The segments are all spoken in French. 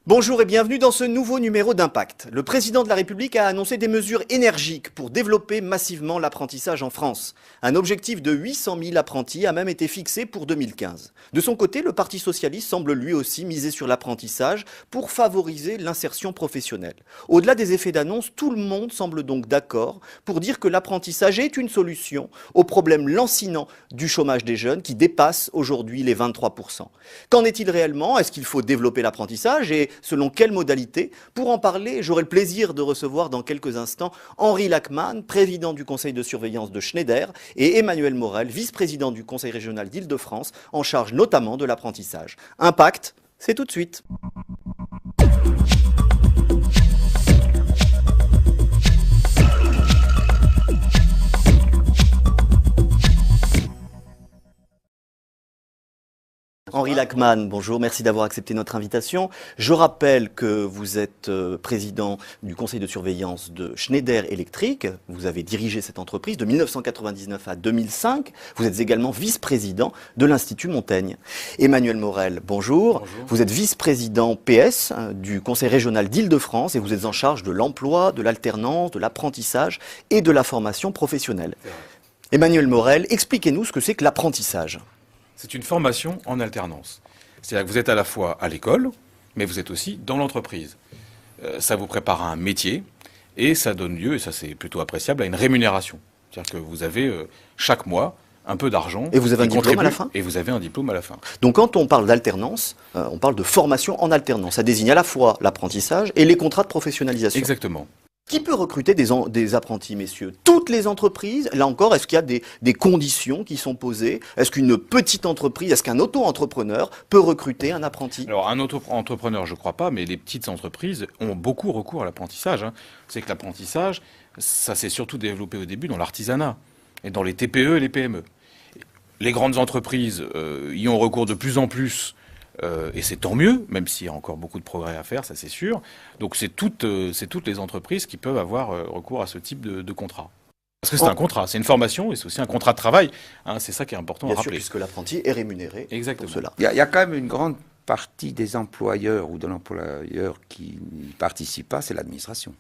Bonjour et bienvenue dans ce nouveau numéro d'Impact. Le président de la République a annoncé des mesures énergiques pour développer massivement l'apprentissage en France. Un objectif de 800 000 apprentis a même été fixé pour 2015. De son côté, le Parti socialiste semble lui aussi miser sur l'apprentissage pour favoriser l'insertion professionnelle. Au-delà des effets d'annonce, tout le monde semble donc d'accord pour dire que l'apprentissage est une solution au problème lancinant du chômage des jeunes qui dépasse aujourd'hui les 23%. Qu'en est-il réellement? Est-ce qu'il faut développer l'apprentissage et selon quelles modalités? Pour en parler, j'aurai le plaisir de recevoir dans quelques instants Henri Lachmann, président du conseil de surveillance de Schneider, et Emmanuel Morel, vice-président du conseil régional d'Île-de-France, en charge notamment de l'apprentissage. Impact, c'est tout de suite. Henri Lachmann, bonjour, merci d'avoir accepté notre invitation. Je rappelle que vous êtes président du conseil de surveillance de Schneider Electric. Vous avez dirigé cette entreprise de 1999 à 2005. Vous êtes également vice-président de l'Institut Montaigne. Emmanuel Morel, bonjour. Bonjour. Vous êtes vice-président PS du conseil régional d'Île-de-France et vous êtes en charge de l'emploi, de l'alternance, de l'apprentissage et de la formation professionnelle. Emmanuel Morel, expliquez-nous ce que c'est que l'apprentissage. C'est une formation en alternance. C'est-à-dire que vous êtes à la fois à l'école, mais vous êtes aussi dans l'entreprise. Ça vous prépare à un métier et ça donne lieu, et ça c'est plutôt appréciable, à une rémunération. C'est-à-dire que vous avez chaque mois un peu d'argent. Et vous avez un diplôme à la fin ? Et vous avez un diplôme à la fin. Donc quand on parle d'alternance, on parle de formation en alternance. Ça désigne à la fois l'apprentissage et les contrats de professionnalisation. Exactement. Qui peut recruter des apprentis, messieurs? Toutes les entreprises? Là encore, est-ce qu'il y a des conditions qui sont posées? Est-ce qu'une petite entreprise, est-ce qu'un auto-entrepreneur peut recruter un apprenti? Alors, un auto-entrepreneur, je ne crois pas, mais les petites entreprises ont beaucoup recours à l'apprentissage. C'est que l'apprentissage, ça s'est surtout développé au début dans l'artisanat et dans les TPE et les PME. Les grandes entreprises y ont recours de plus en plus. Et c'est tant mieux, même s'il y a encore beaucoup de progrès à faire, ça c'est sûr. Donc c'est toutes les entreprises qui peuvent avoir recours à ce type de contrat. Parce que c'est un contrat, c'est une formation et c'est aussi un contrat de travail. C'est ça qui est important à rappeler. Bien sûr, puisque l'apprenti est rémunéré Exactement. pour cela. Il y a quand même une grande partie des employeurs ou de l'employeur qui n'y participent pas, c'est l'administration.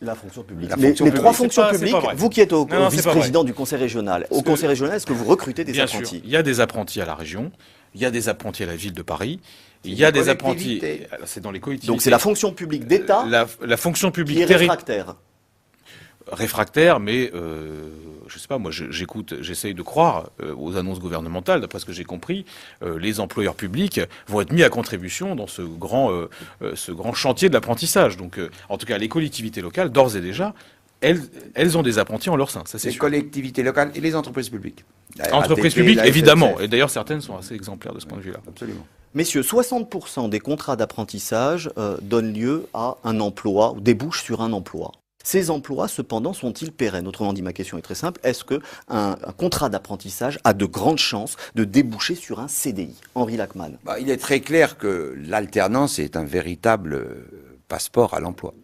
La fonction publique. La Les fonction trois publique. fonctions C'est pas publiques, vrai. vous qui êtes au Non, c'est pas vice-président du conseil régional, au conseil régional, est-ce que vous recrutez des Bien apprentis? sûr, il y a des apprentis à la région, il y a des apprentis à la ville de Paris, il y a des apprentis... C'est dans les collectivités. Donc c'est la fonction publique d'État la fonction qui est publique réfractaire. réfractaire, mais je sais pas, moi j'essaye de croire aux annonces gouvernementales, d'après ce que j'ai compris, les employeurs publics vont être mis à contribution dans ce grand chantier de l'apprentissage. Donc en tout cas les collectivités locales, d'ores et déjà, elles ont des apprentis en leur sein, ça c'est Les sûr. collectivités locales et les entreprises publiques. Entreprises ADP, publiques, la évidemment, SNCF. et d'ailleurs certaines sont assez exemplaires de ce point de vue-là. Absolument. Messieurs, 60% des contrats d'apprentissage donnent lieu à un emploi ou débouchent sur un emploi. Ces emplois, cependant, sont-ils pérennes? Autrement dit, ma question est très simple. Est-ce qu'un contrat d'apprentissage a de grandes chances de déboucher sur un CDI? Henri Lachmann. Il est très clair que l'alternance est un véritable passeport à l'emploi.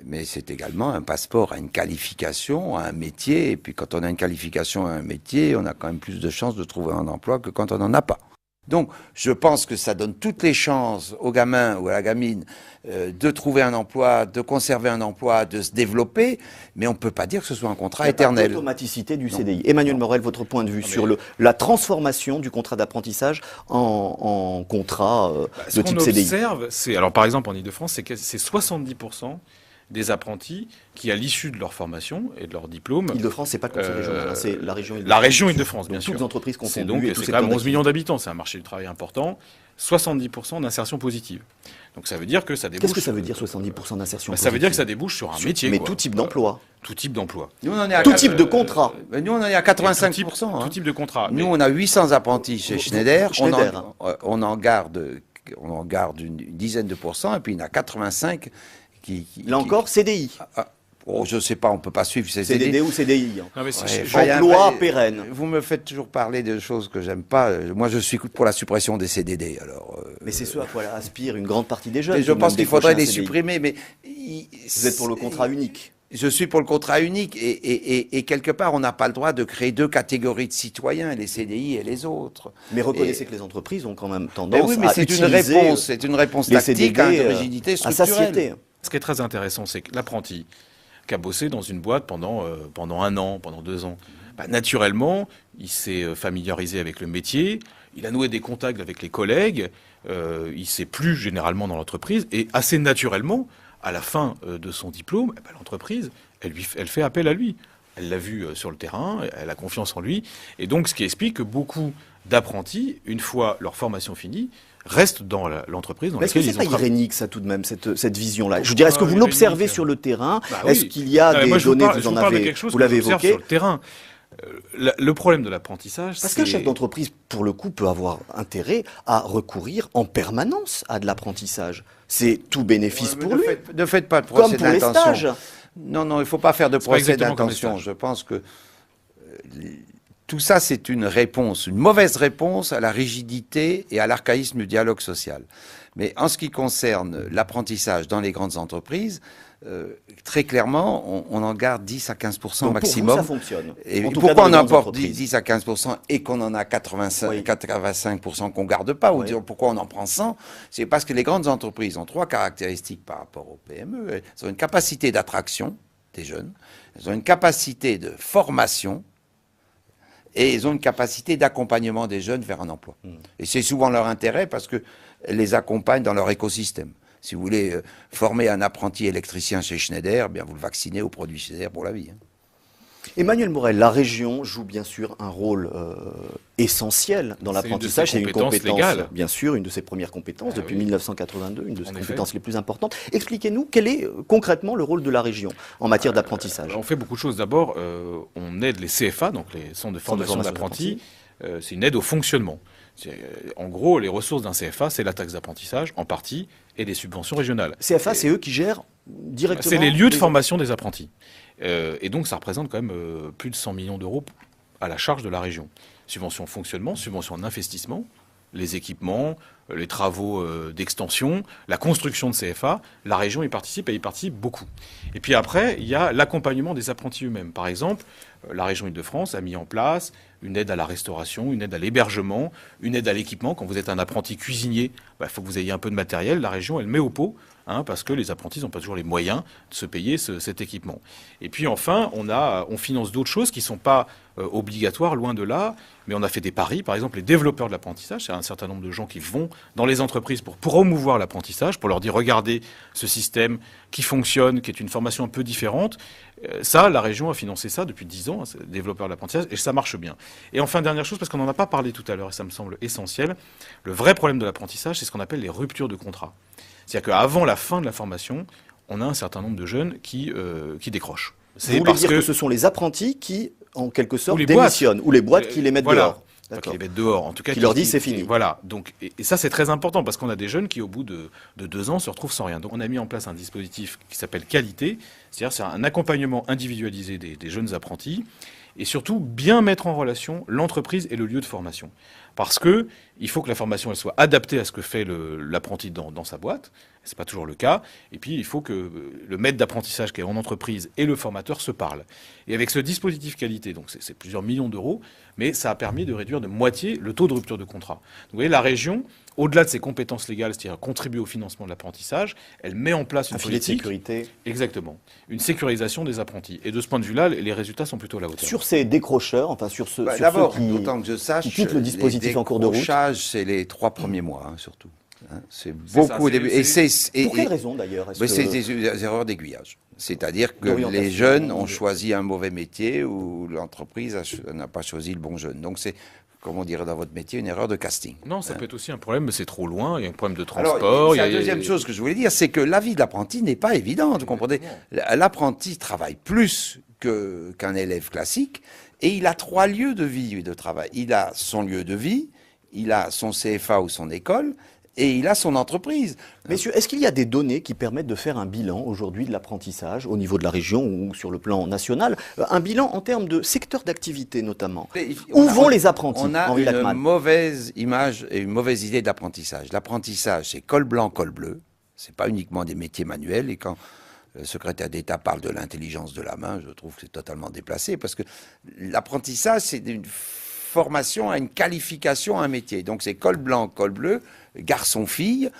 Mais c'est également un passeport à une qualification, à un métier. Et puis quand on a une qualification à un métier, on a quand même plus de chances de trouver un emploi que quand on n'en a pas. Donc je pense que ça donne toutes les chances au gamin ou à la gamine de trouver un emploi, de conserver un emploi, de se développer. Mais on ne peut pas dire que ce soit un contrat éternel. L'automaticité du Non. CDI. Emmanuel Non. Morel, votre point de vue sur la transformation du contrat d'apprentissage en contrat Ce de qu'on type CDI. observe, alors par exemple en Ile-de-France, c'est 70% des apprentis qui, à l'issue de leur formation et de leur diplôme... Île-de-France, c'est pas le conseil régional, hein, c'est la région Île-de-France. La région Île-de-France, bien Donc, sûr. toutes les entreprises C'est confondues et tout c'est secteur quand même 11 millions d'activité. d'habitants, c'est un marché du travail important. 70% d'insertion positive. Donc ça veut dire que ça débouche... Qu'est-ce que ça veut dire 70% d'insertion Ça veut dire que ça positive? débouche sur un métier. Mais quoi. tout type d'emploi. Tout type d'emploi. Nous, on en est à Tout quatre- type de contrat. Nous, on en est à 85%. Tout type de contrat. Nous, Mais- on a 800 apprentis chez Schneider. Schneider. On en garde une dizaine de pourcents, et puis il y en a 85 qui... Là encore, CDI. Je ne sais pas, on ne peut pas suivre ces CDD CD. ou CDI. hein. Non, mais c'est- Ouais, je- il y a un Emploi vrai- pérenne. Vous me faites toujours parler de choses que j'aime pas. Moi, je suis pour la suppression des CDD. Alors, Mais c'est ce à quoi aspire une grande partie des jeunes. mais je qui pense même qu'il faudrait décrochent les un CDI. supprimer. Mais Vous êtes pour le contrat unique. Je suis pour le contrat unique et quelque part, on n'a pas le droit de créer deux catégories de citoyens, les CDI et les autres. Mais reconnaissez que les entreprises ont quand même tendance oui, mais à c'est une réponse les tactique CDD, à une rigidité à structurelle. satiété. Ce qui est très intéressant, c'est que l'apprenti qui a bossé dans une boîte pendant 1 an, pendant 2 ans, naturellement, il s'est familiarisé avec le métier, il a noué des contacts avec les collègues, il s'est plu généralement dans l'entreprise, et assez naturellement, à la fin de son diplôme, l'entreprise, elle fait appel à lui. Elle l'a vu sur le terrain, elle a confiance en lui, et donc ce qui explique que beaucoup d'apprentis, une fois leur formation finie, restent dans l'entreprise dans laquelle ils ont travaillé. Est-ce que c'est pas irénique, ça, tout de même, cette vision-là? Je veux dire, est-ce que vous l'observez sur le terrain? Oui. Est-ce qu'il y a des données, vous l'avez évoqué sur le terrain. Le problème de l'apprentissage, parce qu'un chef d'entreprise, pour le coup, peut avoir intérêt à recourir en permanence à de l'apprentissage. C'est tout bénéfice pour lui. Ne faites pas de procès comme pour les stages. Non, il ne faut pas faire de procès d'intention. Je pense que tout ça, c'est une mauvaise réponse à la rigidité et à l'archaïsme du dialogue social. Mais en ce qui concerne l'apprentissage dans les grandes entreprises, très clairement, on en garde 10 à 15% Donc maximum. pour vous, ça fonctionne. Et pourquoi on emporte 10 à 15% et qu'on en a 85% qu'on ne garde pas, ou pourquoi on en prend 100? C'est parce que les grandes entreprises ont 3 caractéristiques par rapport aux PME. Elles ont une capacité d'attraction des jeunes, elles ont une capacité de formation, et ils ont une capacité d'accompagnement des jeunes vers un emploi. Et c'est souvent leur intérêt parce qu'elles les accompagnent dans leur écosystème. Si vous voulez former un apprenti électricien chez Schneider, bien vous le vaccinez au produit Schneider pour la vie. Emmanuel Morel, la région joue bien sûr un rôle essentiel dans l'apprentissage. C'est une compétence légale. Bien sûr, une de ses premières compétences depuis 1982, une de ses compétences les plus importantes. Expliquez-nous quel est concrètement le rôle de la région en matière d'apprentissage. On fait beaucoup de choses. D'abord, on aide les CFA, donc les centres de formation d'apprentis. C'est une aide au fonctionnement. En gros, les ressources d'un CFA, c'est la taxe d'apprentissage en partie et des subventions régionales. CFA, c'est eux qui gèrent directement. C'est les lieux de formation des apprentis. Et donc, ça représente quand même plus de 100 millions d'euros à la charge de la région. Subvention fonctionnement, subvention en investissement, les équipements, les travaux d'extension, la construction de CFA, la région y participe et y participe beaucoup. Et puis après, il y a l'accompagnement des apprentis eux-mêmes. Par exemple, la région Île-de-France a mis en place une aide à la restauration, une aide à l'hébergement, une aide à l'équipement. Quand vous êtes un apprenti cuisinier, il faut que vous ayez un peu de matériel. La région, elle met au pot, parce que les apprentis n'ont pas toujours les moyens de se payer cet équipement. Et puis enfin, on finance d'autres choses qui ne sont pas obligatoires, loin de là, mais on a fait des paris. Par exemple, les développeurs de l'apprentissage, c'est un certain nombre de gens qui vont dans les entreprises pour promouvoir l'apprentissage, pour leur dire, regardez ce système qui fonctionne, qui est une formation un peu différente. Ça, la région a financé ça depuis 10 ans, développeurs de l'apprentissage, et ça marche bien. Et enfin, dernière chose, parce qu'on n'en a pas parlé tout à l'heure, et ça me semble essentiel, le vrai problème de l'apprentissage, c'est ce qu'on appelle les ruptures de contrat. C'est-à-dire qu'avant la fin de la formation, on a un certain nombre de jeunes qui décrochent. Vous voulez dire que ce sont les apprentis qui, en quelque sorte, démissionnent, ou les boîtes qui les mettent dehors. Qui les mettent dehors, en tout cas. Qui leur disent c'est fini. Voilà. Donc, et ça, c'est très important parce qu'on a des jeunes qui, au bout de 2 ans, se retrouvent sans rien. Donc, on a mis en place un dispositif qui s'appelle Qualité. C'est-à-dire, c'est un accompagnement individualisé des jeunes apprentis. Et surtout, bien mettre en relation l'entreprise et le lieu de formation. Parce que il faut que la formation elle soit adaptée à ce que fait l'apprenti dans sa boîte. C'est pas toujours le cas. Et puis, il faut que le maître d'apprentissage qui est en entreprise et le formateur se parlent. Et avec ce dispositif qualité, donc c'est plusieurs millions d'euros, mais ça a permis de réduire de moitié le taux de rupture de contrat. Donc, vous voyez, la région, au-delà de ses compétences légales, c'est-à-dire contribuer au financement de l'apprentissage, elle met en place une politique de sécurité. Exactement. Une sécurisation des apprentis. Et de ce point de vue-là, les résultats sont plutôt à la hauteur. Sur ces décrocheurs, enfin sur ceux d'abord, qui d'autant que je sache, quittent le dispositif en cours de route. Le décrochage, c'est les 3 premiers mois, surtout. C'est beaucoup au début. Pour quelle raison d'ailleurs? C'est des erreurs d'aiguillage. C'est-à-dire que les jeunes ont choisi un mauvais métier ou l'entreprise n'a pas choisi le bon jeune. Donc c'est, comme on dirait dans votre métier, une erreur de casting. Non, ça peut être aussi un problème, mais c'est trop loin, il y a un problème de transport. Alors, la deuxième chose que je voulais dire, c'est que la vie de l'apprenti n'est pas évidente, vous comprenez. L'apprenti travaille plus qu'un élève classique et il a 3 lieux de vie et de travail. Il a son lieu de vie, il a son CFA ou son école, et il a son entreprise. Messieurs, est-ce qu'il y a des données qui permettent de faire un bilan aujourd'hui de l'apprentissage au niveau de la région ou sur le plan national? Un bilan en termes de secteur d'activité notamment. Où vont les apprentis? On a une mauvaise image et une mauvaise idée d'apprentissage. L'apprentissage, c'est col blanc, col bleu. C'est pas uniquement des métiers manuels. Et quand le secrétaire d'État parle de l'intelligence de la main, je trouve que c'est totalement déplacé, parce que l'apprentissage, c'est une formation à une qualification à un métier. Donc c'est col blanc, col bleu, garçon-fille,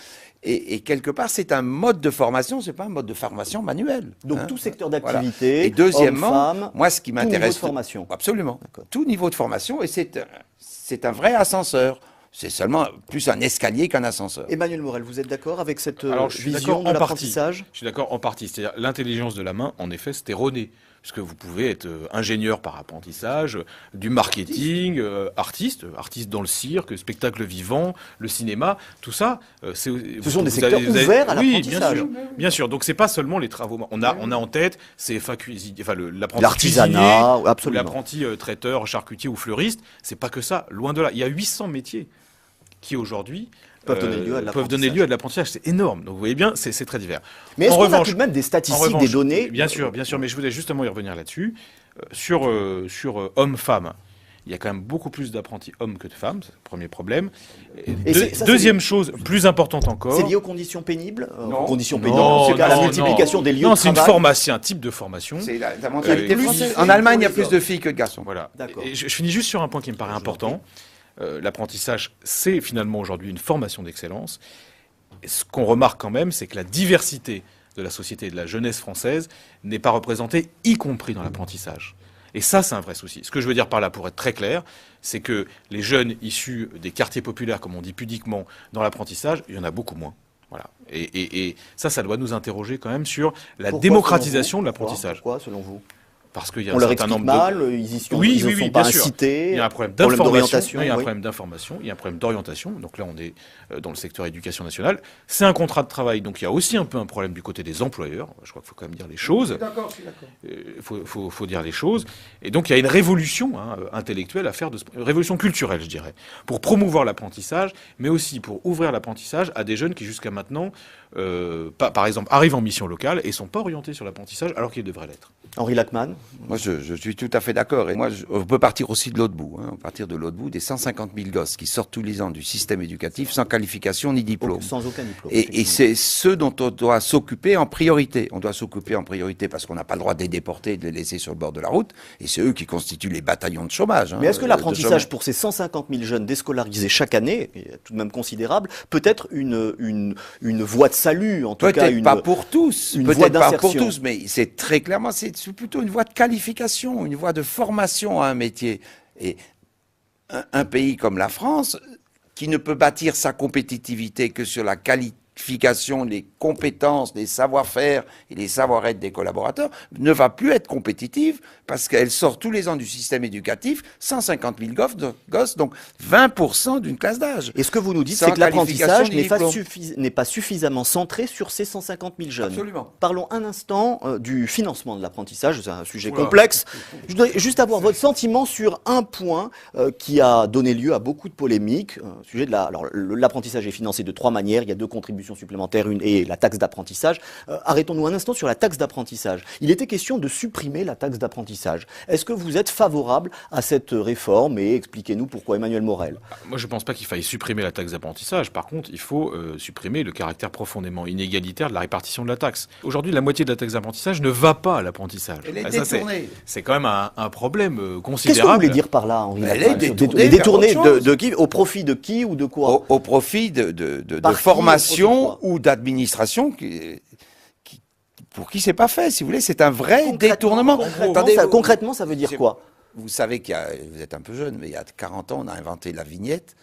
et quelque part, c'est un mode de formation, c'est pas un mode de formation manuel. Donc tout secteur Voilà. d'activité, Et deuxièmement, hommes-femmes, moi, ce qui tout niveau m'intéresse... de formation. Absolument. Tout niveau de formation, et c'est un vrai ascenseur. C'est seulement plus un escalier qu'un ascenseur. Emmanuel Morel, vous êtes d'accord avec cette Alors, je suis vision d'accord de en l'apprentissage? partie. Je suis d'accord en partie. C'est-à-dire l'intelligence de la main, en effet, c'est erroné. Parce que vous pouvez être ingénieur par apprentissage, du marketing, artiste dans le cirque, spectacle vivant, le cinéma, tout ça. Ce sont des secteurs ouverts à l'apprentissage. Oui, bien sûr. Donc c'est pas seulement les travaux. On a en tête CFA cuisine, enfin l'apprenti l'artisanat, cuisinier, absolument. ou l'apprenti traiteur, charcutier ou fleuriste. C'est pas que ça. Loin de là. Il y a 800 métiers qui aujourd'hui peuvent donner lieu à de l'apprentissage. C'est énorme. Donc vous voyez bien, c'est très divers. Mais est-ce qu'on a tout de même des statistiques, des données? Bien sûr, mais je voulais justement y revenir là-dessus. Sur hommes-femmes, il y a quand même beaucoup plus d'apprentis hommes que de femmes, c'est le premier problème. Deuxième chose, plus importante encore... C'est lié aux conditions pénibles? Non. Aux conditions pénibles, c'est la multiplication des lieux de travail? Non, c'est un type de formation. C'est la mentalité française. En Allemagne, il y a plus de filles que de garçons. Voilà. D'accord. Et je finis juste sur un point qui me paraît important. L'apprentissage, c'est finalement aujourd'hui une formation d'excellence. Et ce qu'on remarque quand même, c'est que la diversité de la société et de la jeunesse française n'est pas représentée, y compris dans l'apprentissage. Et ça, c'est un vrai souci. Ce que je veux dire par là, pour être très clair, c'est que les jeunes issus des quartiers populaires, comme on dit pudiquement, dans l'apprentissage, il y en a beaucoup moins. Voilà. Et ça doit nous interroger quand même sur la démocratisation de l'apprentissage. Pourquoi, selon vous? Parce qu'il y a on un leur certain explique nombre mal, ils y sont pas incités. Il y a un problème d'orientation. il y a un problème d'information, il y a un problème d'orientation. Donc là, on est dans le secteur éducation nationale. C'est un contrat de travail, donc il y a aussi un peu un problème du côté des employeurs. Je crois qu'il faut quand même dire les choses. Je suis d'accord. Faut dire les choses. Et donc il y a une révolution intellectuelle à faire, une révolution culturelle, je dirais, pour promouvoir l'apprentissage, mais aussi pour ouvrir l'apprentissage à des jeunes qui jusqu'à maintenant, par exemple, arrivent en mission locale et sont pas orientés sur l'apprentissage alors qu'ils devraient l'être. Henri Lachmann? Moi, je suis tout à fait d'accord. Et moi, on peut partir aussi de l'autre bout. On peut partir de l'autre bout des 150 000 gosses qui sortent tous les ans du système éducatif sans qualification ni diplôme. Sans aucun diplôme. Et c'est ceux dont on doit s'occuper en priorité. On doit s'occuper en priorité parce qu'on n'a pas le droit de les déporter et de les laisser sur le bord de la route. Et c'est eux qui constituent les bataillons de chômage. Mais est-ce que l'apprentissage pour ces 150 000 jeunes déscolarisés chaque année, tout de même considérable, peut être une voie de salut, en tout cas peut-être pas pour tous, peut-être pas pour tous, mais c'est très clairement, c'est plutôt une voie de qualification, une voie de formation à un métier. Et un pays comme la France, qui ne peut bâtir sa compétitivité que sur la qualification, les compétences, les savoir-faire et les savoir-être des collaborateurs, ne va plus être compétitive parce qu'elle sort tous les ans du système éducatif 150 000 gosses, donc 20% d'une classe d'âge. Et ce que vous nous dites, c'est que l'apprentissage n'est pas suffisamment centré sur ces 150 000 jeunes. Absolument. Parlons un instant du financement de l'apprentissage. C'est un sujet complexe. Je voudrais juste avoir votre sentiment sur un point qui a donné lieu à beaucoup de polémiques. Sujet de l'apprentissage est financé de 3 manières. Il y a 2 contributions supplémentaires, une et la taxe d'apprentissage. Arrêtons-nous un instant sur la taxe d'apprentissage. Il était question de supprimer la taxe d'apprentissage. Est-ce que vous êtes favorable à cette réforme et expliquez-nous pourquoi, Emmanuel Morel? Moi, je ne pense pas qu'il faille supprimer la taxe d'apprentissage. Par contre, il faut supprimer le caractère profondément inégalitaire de la répartition de la taxe. Aujourd'hui, la moitié de la taxe d'apprentissage ne va pas à l'apprentissage. Elle est détournée. C'est quand même un problème considérable. Qu'est-ce que vous voulez dire par là, Henri? Elle est détournée de qui? Au profit de qui ou de quoi? Au profit de formation ou d'administration pour qui c'est pas fait, si vous voulez, c'est un vrai détournement. Concrètement, ça veut dire quoi? Vous savez vous êtes un peu jeune, mais il y a 40 ans, on a inventé la vignette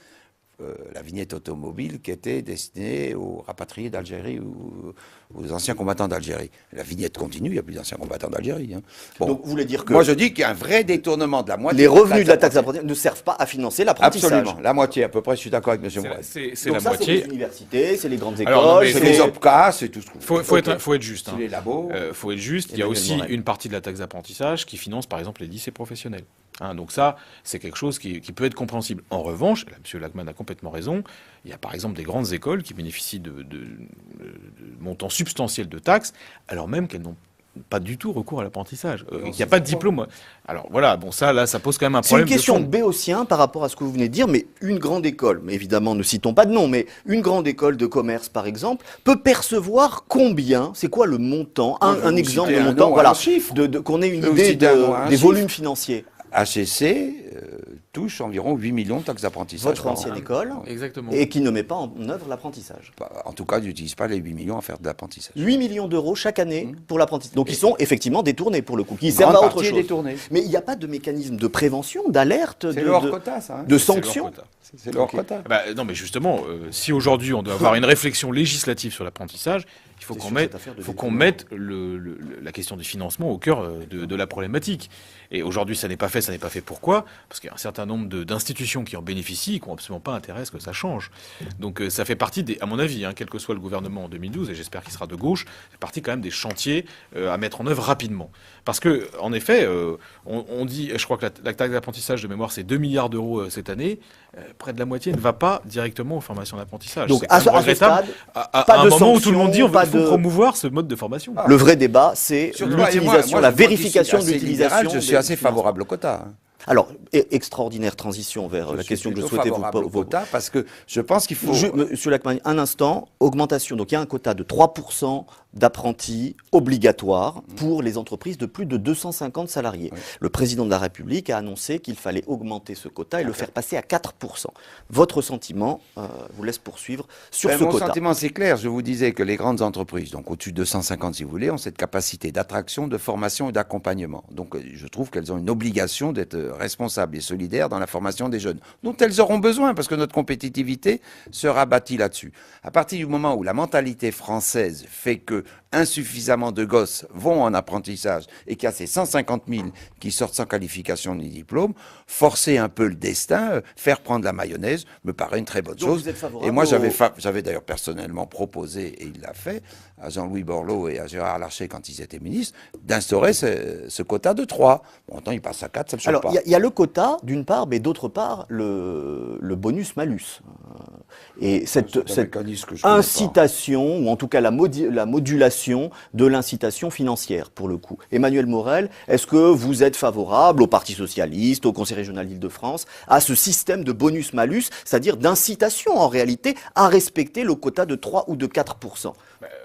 automobile qui était destinée aux rapatriés d'Algérie ou aux anciens combattants d'Algérie. La vignette continue, il n'y a plus d'anciens combattants d'Algérie. Bon. Donc vous voulez dire que... Moi je dis qu'il y a un vrai détournement de la moitié... Les revenus de la taxe d'apprentissage ne servent pas à financer l'apprentissage. Absolument, la moitié à peu près, je suis d'accord avec M. Mourad. C'est la moitié. C'est les universités, c'est les grandes écoles, c'est les OPCA, c'est tout ce qu'on... Faut être juste. C'est les labos. Faut être juste. Il y a aussi une partie de la taxe d'apprentissage qui finance par exemple les lycées professionnels. Donc ça, c'est quelque chose qui peut être compréhensible. En revanche, là, M. Lachmann a complètement raison, il y a par exemple des grandes écoles qui bénéficient de montants substantiels de taxes, alors même qu'elles n'ont pas du tout recours à l'apprentissage. Il n'y a pas de diplôme. Alors voilà, bon ça, là, ça pose quand même un C'est une problème question de fond. béotien par rapport à ce que vous venez de dire, mais une grande école, mais évidemment ne citons pas de nom, mais une grande école de commerce par exemple, peut percevoir combien, c'est quoi le montant, un exemple de citer un montant, nom, voilà, un chiffre. qu'on ait une Je vais vous idée citer un nom, un des chiffre. volumes financiers. HEC touche environ 8 millions de taxes d'apprentissage. Votre par an. ancienne école, Exactement. et qui ne met pas en œuvre l'apprentissage. En tout cas, ils n'utilisent pas les 8 millions à faire de l'apprentissage. 8 millions d'euros chaque année pour l'apprentissage. Donc ils sont effectivement détournés pour le coup, qui Une servent grande à autre partie est chose. détournée. Mais il n'y a pas de mécanisme de prévention, d'alerte, C'est le hors-quota, ça. hein. de C'est leur sanctions. quota. C'est le hors-quota. Bah, non, mais justement, si aujourd'hui on doit avoir une réflexion législative sur l'apprentissage, il faut C'est qu'on sur mette, cette affaire de faut qu'on détournement. mette la question du financement au cœur de la problématique. Et aujourd'hui, ça n'est pas fait. Ça n'est pas fait pourquoi? Parce qu'il y a un certain nombre d'institutions qui en bénéficient et qui n'ont absolument pas intérêt à ce que ça change. Donc ça fait partie, à mon avis, quel que soit le gouvernement en 2012, et j'espère qu'il sera de gauche, ça fait partie quand même des chantiers à mettre en œuvre rapidement. Parce que, en effet, on dit, je crois que la taxe d'apprentissage de mémoire, c'est 2 milliards d'euros cette année. Près de la moitié ne va pas directement aux formations d'apprentissage. Donc C'est quand à même ce regrettable stade, à pas un de moment où tout le monde sanctions, dit on pas faut de- promouvoir ce mode de formation. Le vrai débat, c'est Surtout, moi, l'utilisation, moi, la moi qui suis vérification de assez l'utilisation. libéral, je suis des assez financements. favorable au quota. hein. Alors, extraordinaire transition vers la suis question que je plutôt souhaitais vous favorable au poser. quota parce que je pense qu'il faut. Monsieur Lachman, un instant, augmentation. Donc il y a un quota de 3% d'apprentis obligatoires pour les entreprises de plus de 250 salariés. Oui. Le président de la République a annoncé qu'il fallait augmenter ce quota et le faire passer à 4%. Votre sentiment vous laisse poursuivre sur ce Mon quota. sentiment, c'est clair. Je vous disais que les grandes entreprises, donc au-dessus de 250 si vous voulez, ont cette capacité d'attraction, de formation et d'accompagnement. Donc je trouve qu'elles ont une obligation d'être responsables et solidaires dans la formation des jeunes, dont elles auront besoin parce que notre compétitivité sera bâtie là-dessus. À partir du moment où la mentalité française fait que insuffisamment de gosses vont en apprentissage et qu'il y a ces 150 000 qui sortent sans qualification ni diplôme, forcer un peu le destin, faire prendre la mayonnaise, me paraît une très bonne Donc chose. vous êtes favorable Et moi, au- j'avais d'ailleurs personnellement proposé, et il l'a fait, à Jean-Louis Borloo et à Gérard Larcher quand ils étaient ministres, d'instaurer ce quota de 3. Bon, tant il passe à 4, ça me choque Alors, pas. il y a le quota, d'une part, mais d'autre part, le bonus-malus. Et C'est un cette mécanisme que je connais pas. incitation, ou en tout cas la modulation de l'incitation financière, pour le coup. Emmanuel Morel, est-ce que vous êtes favorable au Parti Socialiste, au Conseil Régional d'Île-de-France, à ce système de bonus-malus, c'est-à-dire d'incitation, en réalité, à respecter le quota de 3 ou de 4%?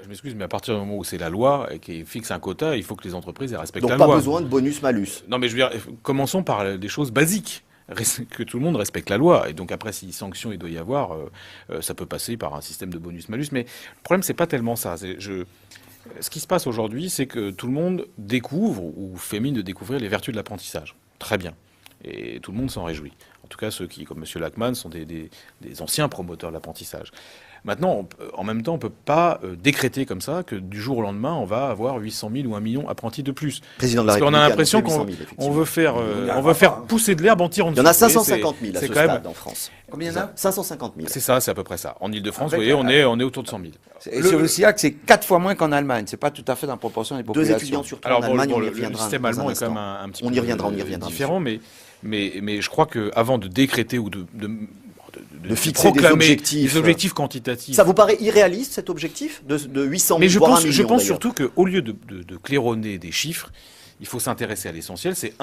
Je m'excuse, mais à partir du moment où c'est la loi qui fixe un quota, il faut que les entreprises elles respectent Donc la pas loi. besoin de bonus-malus. Non, mais je veux dire, commençons par des choses basiques. Que tout le monde respecte la loi. Et donc après, si sanction il doit y avoir, ça peut passer par un système de bonus-malus. Mais le problème, c'est pas tellement ça. Ce qui se passe aujourd'hui, c'est que tout le monde découvre ou fait mine de découvrir les vertus de l'apprentissage. Très bien. Et tout le monde s'en réjouit. En tout cas, ceux qui, comme M. Lachman, sont des anciens promoteurs de l'apprentissage. Maintenant, en même temps, on ne peut pas décréter comme ça que du jour au lendemain, on va avoir 800 000 ou 1 million apprentis de plus. Président de la Parce qu'on République a a l'impression annoncé qu'on 800 000, effectivement. on veut faire pousser de l'herbe en tirant Il y en a dessus. Vous voyez, 550 000 à c'est ce quand même- stade en France. Combien il y en a 550 000. C'est ça, c'est à peu près ça. En Ile-de-France, vous Avec voyez, on est autour de 100 000. Et sur le SIAC, c'est 4 fois moins qu'en Allemagne. C'est pas tout à fait dans la proportion des Deux populations. étudiants sur trois Alors en bon, Allemagne, on y le reviendra. système dans allemand un est quand même instant. un petit On peu y reviendra, différent, mais je crois qu'avant de décréter ou de fixer des proclamer objectifs. des objectifs quantitatifs. Ça vous paraît irréaliste cet objectif de 800 000 Mais je voire 1 pense, million, je pense d'ailleurs surtout qu'au lieu de claironner des chiffres, il faut s'intéresser à l'essentiel. C'est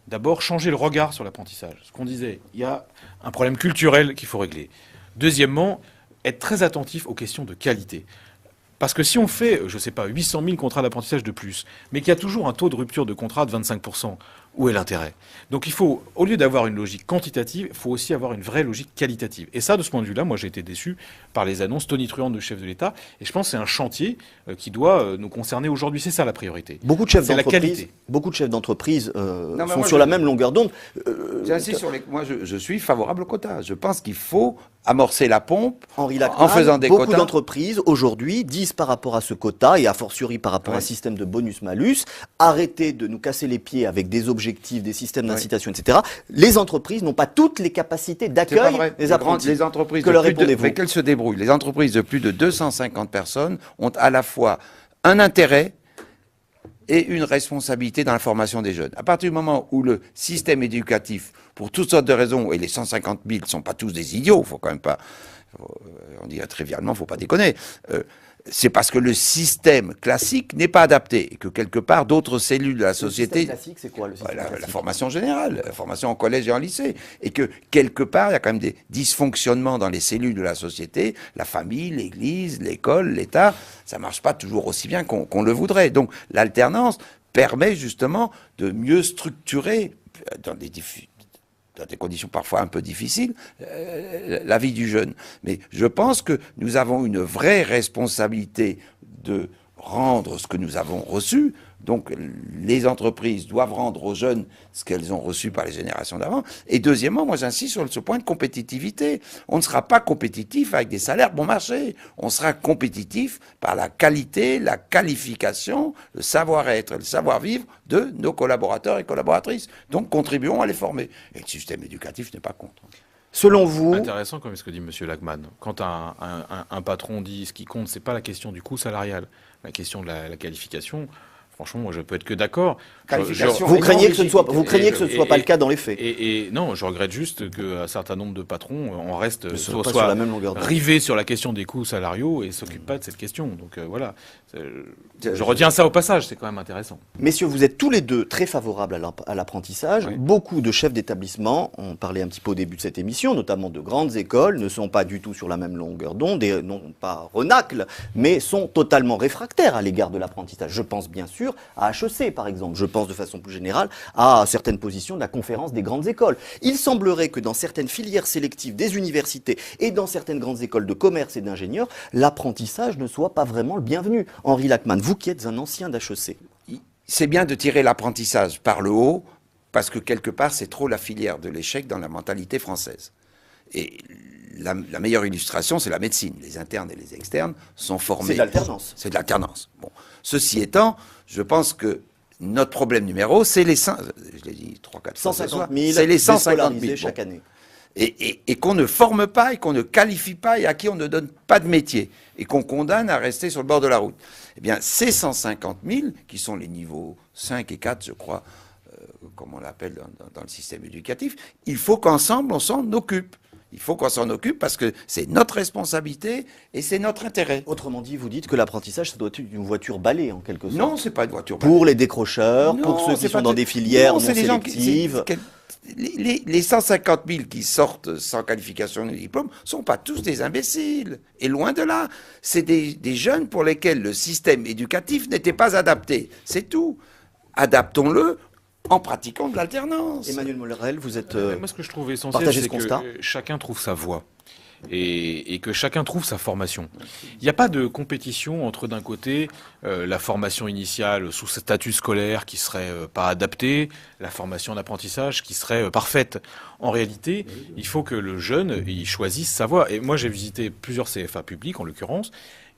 d'abord changer le regard sur l'apprentissage. Ce qu'on disait, il y a un problème culturel qu'il faut régler. Deuxièmement, être très attentif aux questions de qualité. Parce que si on fait, je ne sais pas, 800 000 contrats d'apprentissage de plus, mais qu'il y a toujours un taux de rupture de contrat de 25%, où est l'intérêt? Donc il faut, au lieu d'avoir une logique quantitative, il faut aussi avoir une vraie logique qualitative. Et ça, de ce point de vue-là, moi j'ai été déçu par les annonces tonitruantes de chef de l'État. Et je pense que c'est un chantier qui doit nous concerner aujourd'hui. C'est ça la priorité. Beaucoup de chefs C'est la d'entreprise, qualité. beaucoup de chefs d'entreprise mais sont moi, sur je- la même longueur d'onde. J'insiste sur les. Moi, je suis favorable au quota. Je pense qu'il faut amorcer la pompe Henri en Lachman, faisant des beaucoup quotas. d'entreprises aujourd'hui disent par rapport à ce quota et a fortiori par rapport à un Ouais. système de bonus-malus, arrêtez de nous casser les pieds avec des objectifs, des systèmes d'incitation, etc. Les entreprises n'ont pas toutes les capacités C'est pas d'accueil vrai. des apprentis. Les entreprises Que de leur plus de, répondez-vous? mais qu'elles se débrouillent. Les entreprises de plus de 250 personnes ont à la fois un intérêt et une responsabilité dans la formation des jeunes. À partir du moment où le système éducatif, pour toutes sortes de raisons, et les 150 000 ne sont pas tous des idiots, faut quand même pas, on dirait trivialement, faut pas déconner, C'est parce que le système classique n'est pas adapté et que quelque part d'autres cellules de la société... Le système classique, c'est quoi le système la classique? formation générale, la formation en collège et en lycée. Et que quelque part, il y a quand même des dysfonctionnements dans les cellules de la société, la famille, l'église, l'école, l'État. Ça marche pas toujours aussi bien qu'on le voudrait. Donc l'alternance permet justement de mieux structurer dans des conditions parfois un peu difficiles, la vie du jeune. Mais je pense que nous avons une vraie responsabilité de rendre ce que nous avons reçu. Donc les entreprises doivent rendre aux jeunes ce qu'elles ont reçu par les générations d'avant. Et deuxièmement, moi j'insiste sur ce point de compétitivité. On ne sera pas compétitif avec des salaires bon marché. On sera compétitif par la qualité, la qualification, le savoir-être, le savoir-vivre de nos collaborateurs et collaboratrices. Donc contribuons à les former. Et le système éducatif n'est pas contre. Selon vous... Intéressant comme ce que dit M. Lachmann. Quand un patron dit ce qui compte, c'est pas la question du coût salarial, la question de la qualification. Franchement, moi, je peux être que d'accord. Vous craignez que ce ne soit pas le cas dans les faits. Et non, je regrette juste qu'un certain nombre de patrons en restent soit soit la même longueur d'onde. rivés sur la question des coûts salariaux et s'occupent pas de cette question. Donc voilà, je retiens ça au passage, c'est quand même intéressant. Messieurs, vous êtes tous les deux très favorables à l'apprentissage. Oui. Beaucoup de chefs d'établissement, on parlait un petit peu au début de cette émission, notamment de grandes écoles, ne sont pas du tout sur la même longueur d'onde et non pas renacles, mais sont totalement réfractaires à l'égard de l'apprentissage. Je pense bien sûr à HEC, par exemple. Je pense de façon plus générale à certaines positions de la conférence des grandes écoles. Il semblerait que dans certaines filières sélectives des universités et dans certaines grandes écoles de commerce et d'ingénieurs, l'apprentissage ne soit pas vraiment le bienvenu. Henri Lachmann, vous qui êtes un ancien d'HEC. C'est bien de tirer l'apprentissage par le haut, parce que quelque part, c'est trop la filière de l'échec dans la mentalité française. Et la meilleure illustration, c'est la médecine. Les internes et les externes sont formés. C'est de l'alternance. C'est de l'alternance. Bon. Ceci étant, je pense que notre problème numéro, c'est les... Je l'ai dit 3-4 fois ce soir. 150 000 c'est les 150 000 chaque année. Et qu'on ne forme pas, et qu'on ne qualifie pas, et à qui on ne donne pas de métier, et qu'on condamne à rester sur le bord de la route. Eh bien, ces 150 000, qui sont les niveaux 5 et 4, je crois, comme on l'appelle dans le système éducatif, il faut qu'ensemble, on s'en occupe. Il faut qu'on s'en occupe parce que c'est notre responsabilité et c'est notre intérêt. Autrement dit, vous dites que l'apprentissage, ça doit être une voiture balai, en quelque sorte. Non, c'est pas une voiture balai. Pour les décrocheurs, Non, pour ceux c'est qui pas sont dans tout- des filières Non, non c'est des gens sélectives. les 150 000 qui sortent sans qualification ni diplôme sont pas tous des imbéciles. Et loin de là. C'est des jeunes pour lesquels le système éducatif n'était pas adapté. C'est tout. Adaptons-le en pratiquant de l'alternance. Emmanuel Mollerel, vous êtes... Moi, ce que je trouve essentiel, partagez c'est ce constat. que chacun trouve sa voie. Et que chacun trouve sa formation. Il n'y a pas de compétition entre, d'un côté, la formation initiale sous statut scolaire qui serait pas adaptée, la formation d'apprentissage qui serait parfaite. En réalité, il faut que le jeune il choisisse sa voie. Et moi, j'ai visité plusieurs CFA publics, en l'occurrence,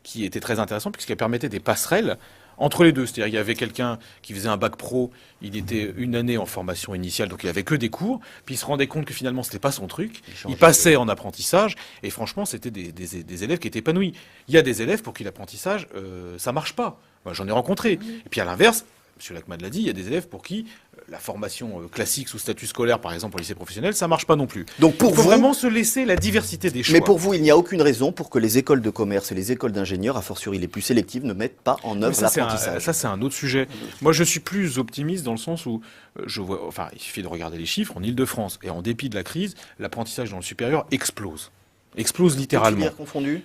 qui étaient très intéressants puisqu'elles permettaient des passerelles entre les deux. C'est-à-dire qu'il y avait quelqu'un qui faisait un bac pro, il était une année en formation initiale, donc il avait que des cours, puis il se rendait compte que finalement c'était pas son truc, il passait en apprentissage, et franchement c'était des élèves qui étaient épanouis. Il y a des élèves pour qui l'apprentissage, ça marche pas. Moi, j'en ai rencontré. Et puis à l'inverse, M. Lachmann l'a dit, il y a des élèves pour qui la formation classique sous statut scolaire, par exemple au lycée professionnel, ça marche pas non plus. Donc pour il faut vous, vraiment se laisser la diversité des choix. mais pour vous, il n'y a aucune raison pour que les écoles de commerce et les écoles d'ingénieurs, a fortiori les plus sélectives, ne mettent pas en œuvre Ça, l'apprentissage. ça, c'est un autre sujet. Moi, je suis plus optimiste dans le sens où je vois, enfin, il suffit de regarder les chiffres. En Ile-de-France, et en dépit de la crise, l'apprentissage dans le supérieur explose. Explose littéralement. Filières confondues.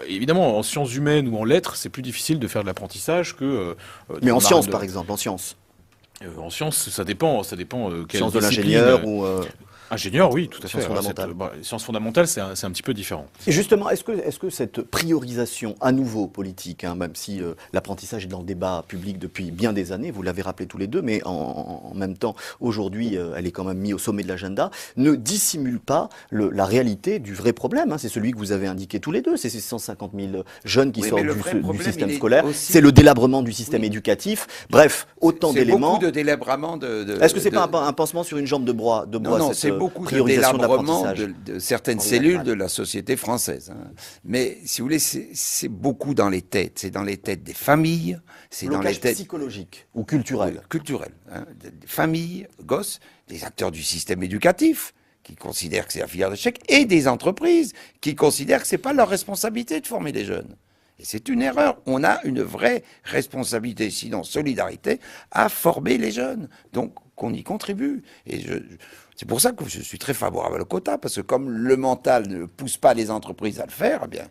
Évidemment, en sciences humaines ou en lettres, c'est plus difficile de faire de l'apprentissage que... Mais en dans sciences, de- par exemple, en sciences. En sciences, ça dépend quelle Sciences de discipline. l'ingénieur ou... Ingénieur, oui, tout à fait. Sciences Alors, fondamentales. sciences fondamentales, c'est un petit peu différent. Et justement, est-ce que cette priorisation à nouveau politique, même si l'apprentissage est dans le débat public depuis bien des années, vous l'avez rappelé tous les deux, mais en même temps, aujourd'hui, elle est quand même mise au sommet de l'agenda, ne dissimule pas la réalité du vrai problème. C'est celui que vous avez indiqué tous les deux, c'est ces 150 000 jeunes qui Oui, sortent mais le du vrai problème, système il est scolaire, aussi- c'est le délabrement du système Oui. éducatif. Bref, autant C'est d'éléments. beaucoup de délabrement de... Est-ce que c'est pas un pansement sur une jambe de bois, Non, cette c'est beaucoup de priorisation de délabrement l'apprentissage? de certaines Henri cellules Lachmann. de la société française. Mais si vous voulez, c'est beaucoup dans les têtes. C'est dans les têtes des familles, c'est dans les Blocage têtes psychologique ou culturel. culturelles. Des familles, gosses, des acteurs du système éducatif qui considèrent que c'est la filière d'échec, et des entreprises qui considèrent que c'est pas leur responsabilité de former des jeunes. Et c'est une erreur. On a une vraie responsabilité, sinon solidarité, à former les jeunes. Donc, qu'on y contribue. Et c'est pour ça que je suis très favorable au quota, parce que comme le mental ne pousse pas les entreprises à le faire, eh bien,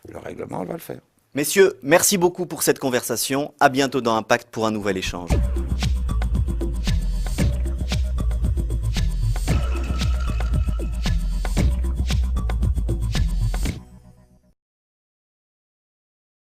le règlement va le faire. Messieurs, merci beaucoup pour cette conversation. À bientôt dans Impact pour un nouvel échange.